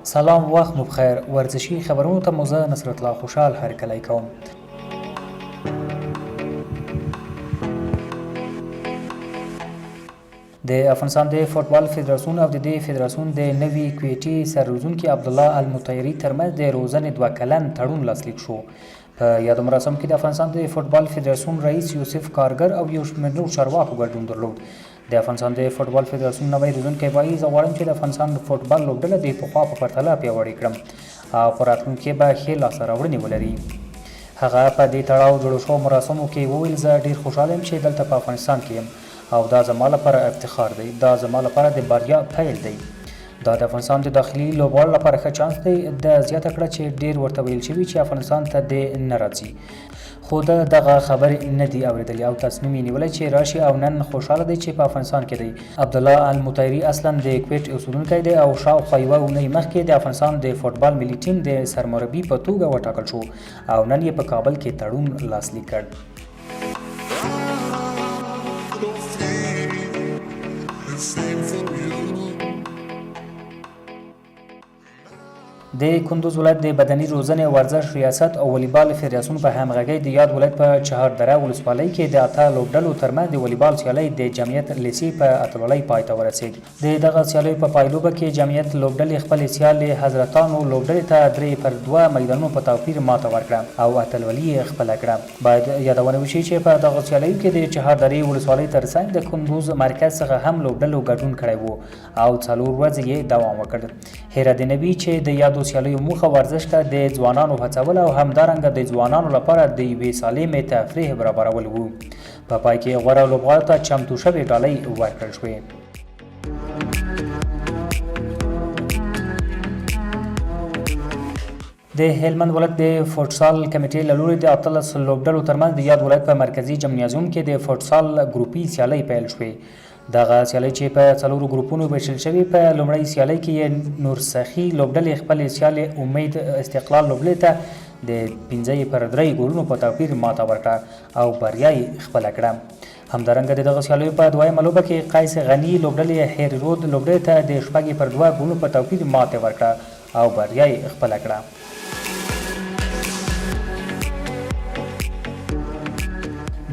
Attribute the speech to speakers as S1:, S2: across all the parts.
S1: سلام، وخت مو بخیر. ورزشي خبرونو ته مو زه نصرت الله خوشحال هرکلی کوم. د افغانستان د فوټبال فدراسیون او د دې فدراسیون د نوي کویټې سرروزونکي عبدالله المطیري ترمنځ د روزنې 2 کلن تړون لاسلیک شو. په یادو مراسمو کې د افغانستان د فوټبال فدراسیون رئیس یوسف کارګر او یو شمېر نور چارواکو ګډون درلود. د افغانستان د فوټبال فدراسیون نوی روزونکی وایي زه غواړم چې د افغانستان فوټبال لوبډله د پخوا په پرتله پیاوړې کړم او په راتلونکي کې به ښې لاسته راوړنې ولري. هغه په دې تړاو جوړو شوو مراسمو کې وویل زه ډېر خوشحاله یم چې دلته په افغانستان کې یم او دا زما لپاره افتخار دی. دا زما لپاره د بریا پیل دی. دا د افغانستان د داخلي لوبغاړو لپاره ښه چانس دی. د زیاته کړه چې ډېر ورته ویل شوي چې افغانستان ته د نه راځي، خو ده دغه خبرې نه دي اورېدلې او تصمیم یې نیولی چې راشي او نن خوشحاله دی چې په افغانستان کې دی. عبدالله المطیري اصلا د کویټ اوسیدونکی دی او شاوخوا یوه اونۍ مخکې د افغانستان د فوټبال ملي ټیم د سرمربي په توګه وټاکل شو او نن یې په کابل کې تړون لاسلیک کړ. د کندوز ولایت د بدني روزنې او ورزش ریاست او والیبال فدراسیون په همغږۍ د یاد ولایت په چهاردره ولسوالۍ کې د 8 لوبډلو ترمنځ د والیبال سیالۍ د جمعیت لیسې په اتلولۍ پای ته ورسېد. د دغه سیالیو په پایلوبه کې جمعیت لوبډلې خپلې سیالې حضرتانو لوبډلې ته 3-2 میدانونو په توپیر ماته ورکړه او اتلولي یې خپله کړه. باید یادونه وشي چې په دغه سیالیو کې د چهاردرې ولسوالۍ ترڅنګ د کندوز مرکز څخه هم لوبډلو ګډون کړی و او 4 ورځې یې دوام وکړ. هیره د نبي چې د یادو سیالیو موخه ورزش ته د ځوانانو هڅول او همدارنګه د ځوانانو لپاره د یوې سالمې تفریح برابرول وو. په پای کې غوره لوبغاړو ته چمتو شوې ډالۍ ورکړل شوې. د هلمند ولایت د فوټسال کمیټې له لوري د 18 لوبډلو ترمنځ د یاد ولایت په مرکزي جمنازیوم کې د فوټسال ګروپي سیالۍ پیل شوې. دغه سیالۍ چې په 4 ګروپونو ویشل شوي، په لومړۍ سیالۍ کې نورسخي لوبډلې خپلې سیالې امید استقلال لوبډلې ته د 5-3 ګولونو په توپیر ماته ورکړه او بریا یې خپله کړه. همدارنګه د دغه سیالیو په دویمه لوبه کې قیس غني لوبډلې هیر رود لوبډلې ته د 6-2 ګولونو په توپیر ماته ورکړه او بریا یې خپله کړه.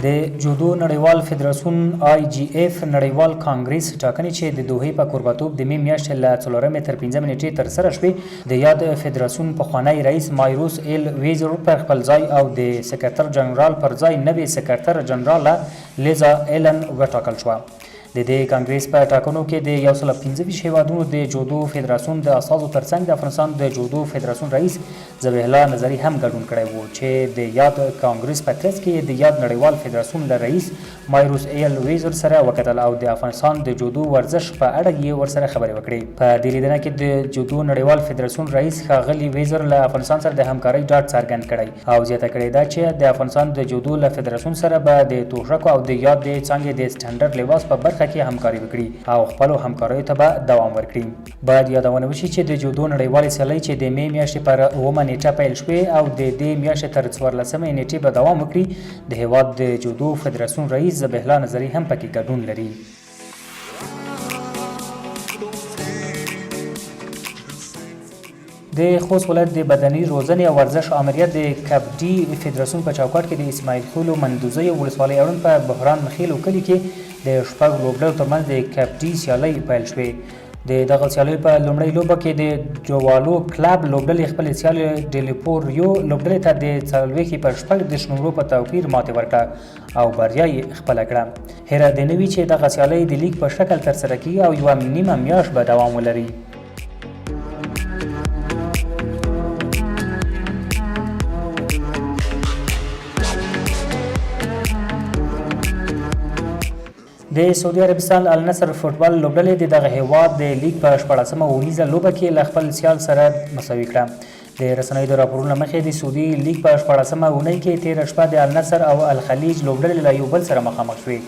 S1: د جودو نړیوال فدراسیون IGF نړیوال کانګریس ټاکنې چې د دوحې په کوربه‌توب د مې میاشتې له 4 تر 5 نیټې ترسره شوې، د یاد فدراسیون پخوانی رئیس مایروس ایل ویزر پر خپل ځای او د سکرتر جنرال پر ځای نوی سکرتر جنرال لیزا ایلن وټاکل شوه. د دې کانګریس په ټاکنو کې د 125 هیوادونو د جودو فدراسیون د اساسو ترڅنګ د افغانستان د جودو فدراسیون رئیس ذبیح الله نظري هم ګډون کړی وو چې د یاد کانګریس په ترڅ کې د یاد نړیوال فدراسیون له رئیس مایروس ایل ویزر سره وکتل او د افغانستان د جودو ورزش په اړه یې ورسره خبرې وکړې. په دې لیدنه کې د جودو نړیوال فدراسیون رئیس ښاغلي ویزر له افغانستان سره د همکارۍ ډاډ څرګند کړی او زیاته کړې ده چې د افغانستان د جودو له فدراسیون سره به د توشکو او د یاد د څانګې د سټنډرډ لباس په برخه کې همکاري وکړي او خپلو همکاریو ته به دوام ورکړي. باید یادونه وشي چې د جودو نړیوالې سیالۍ چې د مې میاشتې پر 9 نیټه پیل شوې او د دې میاشتې تر 14 نیټې به دوام وکړي، د هیواد د جودو فدراسیون رئیس ذبیح الله نظري هم پکې ګډون لري. د خوست ولایت د بدني روزنې او ورزش آمریت د کبډي فدراسیون په چوکاټ کې د اسماعیل خیلو مندوزۍ ولسوالۍ اړوند په بحران خیلو کلي کې د 6 لوبډلو ترمنځ د کبډي سیالۍ پیل شوې. د دغه سیالیو په لومړۍ لوبه کې د جوالو کلب لوبډلې خپلې سیالې ډیلیپوریو لوبډلې ته د 4 نمرو په توپیر ماتې ورکړه او بریا یې خپله کړه. هیره د نوي چې دغه سیالۍ د لیګ په شکل ترسره کیږي او 1 نیمه میاشت به دوام ولري. د سعودي عربستان النصر فوټبال لوبډلې د دغه هیواد د لیګ په 14مه اونیزه لوبه کې له خپل سیال سره مساوي کړه. د رسنیو د راپورونو مخې د سعودي لیګ په 14مه اونۍ کې تېره شپه د النصر او الخلیج لوبډلې له یو بل سره مخامخ شوې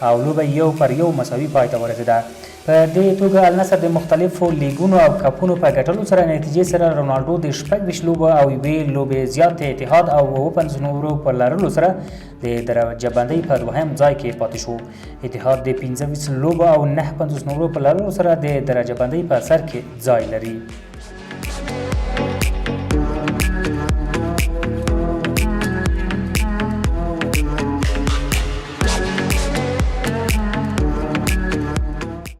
S1: او لوبه 1-1 مساوي پای ته ورسېده. په دې توګه النصر د مختلفو لیګونو او کپونو په ګټلو سره نتیجې سره رونالډو د 26 لوبو او 1 لوبې زیات اتحاد او 50 نمرو په لرلو سره د درجه بندۍ په 2م ځای کې پاتې شو. اتحاد د 25 لوبو او 59 نمرو په لرلو سره د درجه بندۍ په سر کې ځای لري.